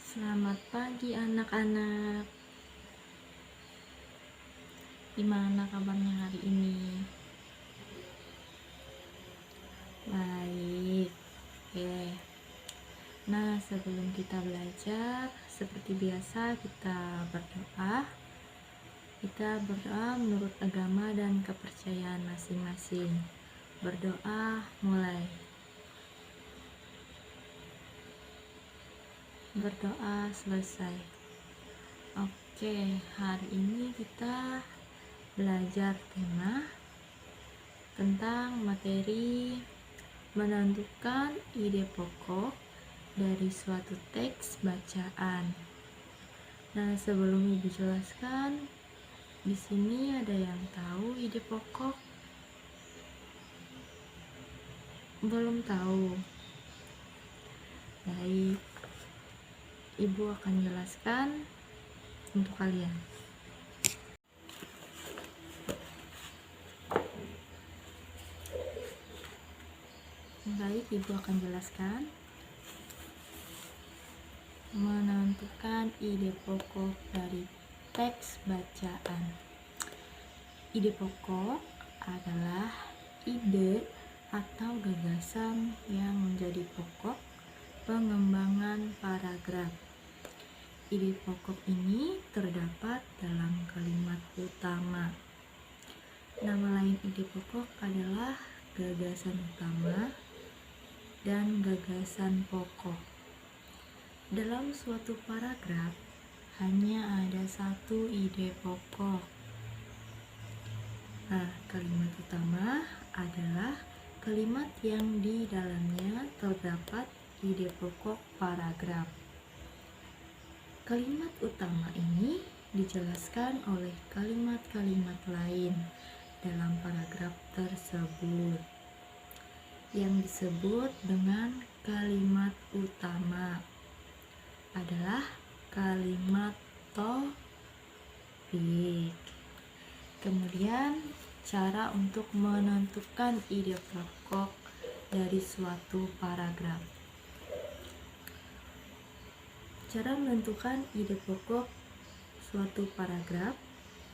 Selamat pagi anak-anak. Gimana kabarnya hari ini? Baik. Oke. Nah, sebelum kita belajar, seperti biasa kita berdoa. Kita berdoa menurut agama dan kepercayaan masing-masing. Berdoa mulai. Berdoa selesai. Oke, hari ini kita belajar tema tentang materi menentukan ide pokok dari suatu teks bacaan. Nah, sebelum Ibu jelaskan, di sini ada yang tahu ide pokok? Belum tahu. Baik, Ibu akan jelaskan untuk kalian. Baik, Ibu akan jelaskan. Menentukan ide pokok dari teks bacaan. Ide pokok adalah ide atau gagasan yang menjadi pokok pengembangan paragraf. Ide pokok ini terdapat dalam kalimat utama. Nama lain ide pokok adalah gagasan utama dan gagasan pokok. Dalam suatu paragraf hanya ada satu ide pokok. Nah, kalimat utama adalah kalimat yang di dalamnya terdapat ide pokok paragraf. Kalimat utama ini dijelaskan oleh kalimat-kalimat lain dalam paragraf tersebut yang disebut dengan kalimat utama adalah kalimat topik. Kemudian cara untuk menentukan ide pokok dari suatu paragraf. Cara menentukan ide pokok suatu paragraf.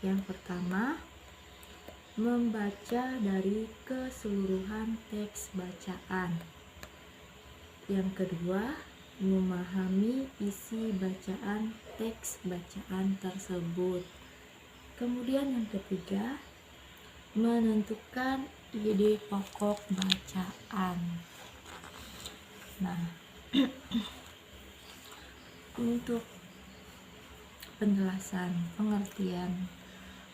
Yang pertama, membaca dari keseluruhan teks bacaan. Yang kedua, memahami isi bacaan teks bacaan tersebut. Kemudian yang ketiga, menentukan ide pokok bacaan. Nah, untuk penjelasan pengertian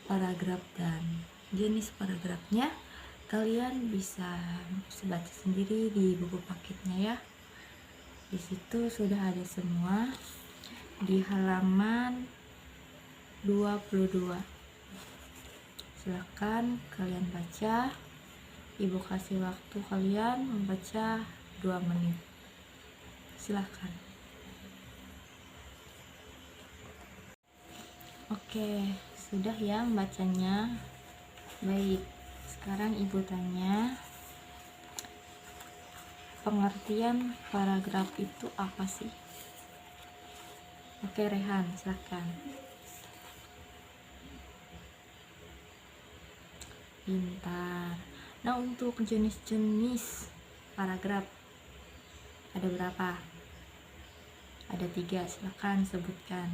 paragraf dan jenis paragrafnya, kalian bisa baca sendiri di buku paketnya ya. Di situ sudah ada semua di halaman 22. Silakan kalian baca. Ibu kasih waktu kalian membaca 2 menit. Silakan. Oke, sudah yang bacanya. Baik, sekarang Ibu tanya, pengertian paragraf itu apa sih? Oke, Rehan, silakan. Pintar. Nah, untuk jenis-jenis paragraf ada berapa? Ada 3, silakan sebutkan.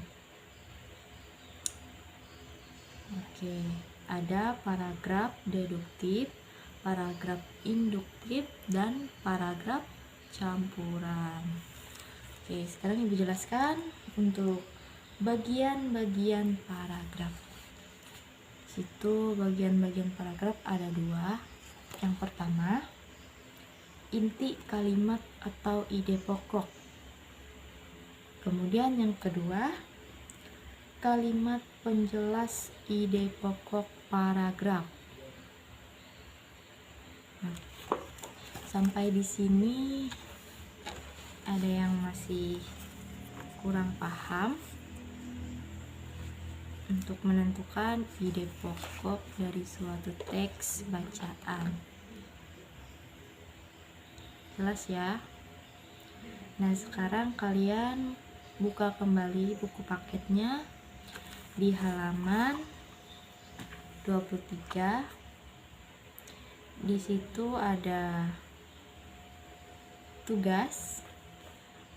Oke, ada paragraf deduktif, paragraf induktif, dan paragraf campuran. Oke, sekarang Ibu jelaskan untuk bagian-bagian paragraf. Situ bagian-bagian paragraf ada 2. Yang pertama, inti kalimat atau ide pokok. Kemudian yang kedua, kalimat penjelas ide pokok paragraf. Nah, sampai di sini ada yang masih kurang paham untuk menentukan ide pokok dari suatu teks bacaan. Jelas ya? Nah, sekarang kalian buka kembali buku paketnya di halaman 23. Di situ ada tugas,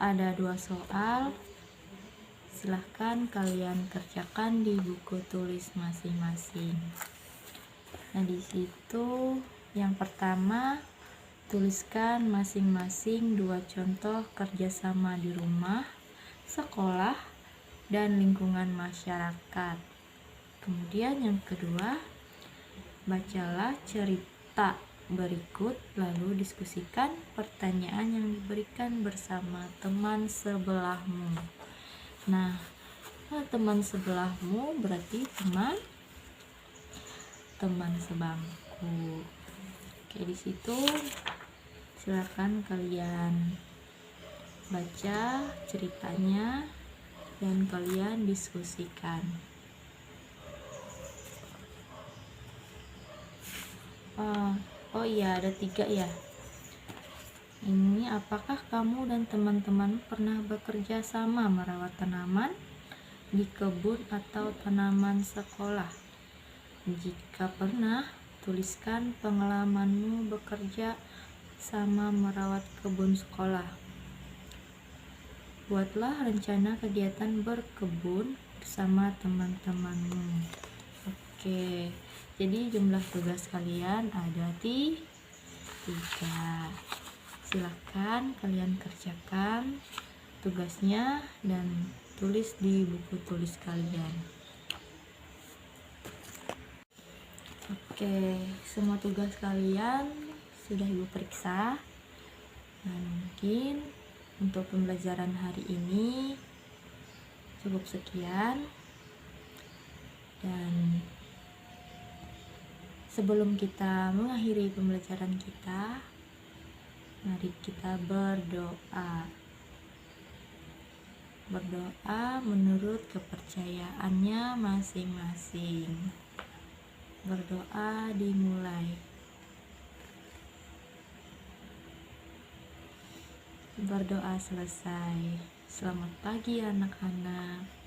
ada 2 soal. Silahkan kalian kerjakan di buku tulis masing-masing. Nah, di situ yang pertama, tuliskan masing-masing 2 contoh kerjasama di rumah, sekolah, dan lingkungan masyarakat. Kemudian yang kedua, bacalah cerita berikut lalu diskusikan pertanyaan yang diberikan bersama teman sebelahmu. Nah, teman sebelahmu berarti teman sebangku. Oke, di situ silakan kalian baca ceritanya dan kalian diskusikan. Oh iya, ada 3 ya. Ini, apakah kamu dan teman-teman pernah bekerja sama merawat tanaman di kebun atau tanaman sekolah? Jika pernah, tuliskan pengalamanmu bekerja sama merawat kebun sekolah. Buatlah rencana kegiatan berkebun bersama teman-temanmu. Oke, jadi jumlah tugas kalian ada 3. Silahkan kalian kerjakan tugasnya dan tulis di buku tulis kalian. Oke, semua tugas kalian sudah Ibu periksa. Nah, mungkin untuk pembelajaran hari ini cukup sekian. Dan sebelum kita mengakhiri pembelajaran kita, mari kita berdoa. Berdoa menurut kepercayaannya masing-masing. Berdoa dimulai. Berdoa selesai. Selamat pagi anak-anak.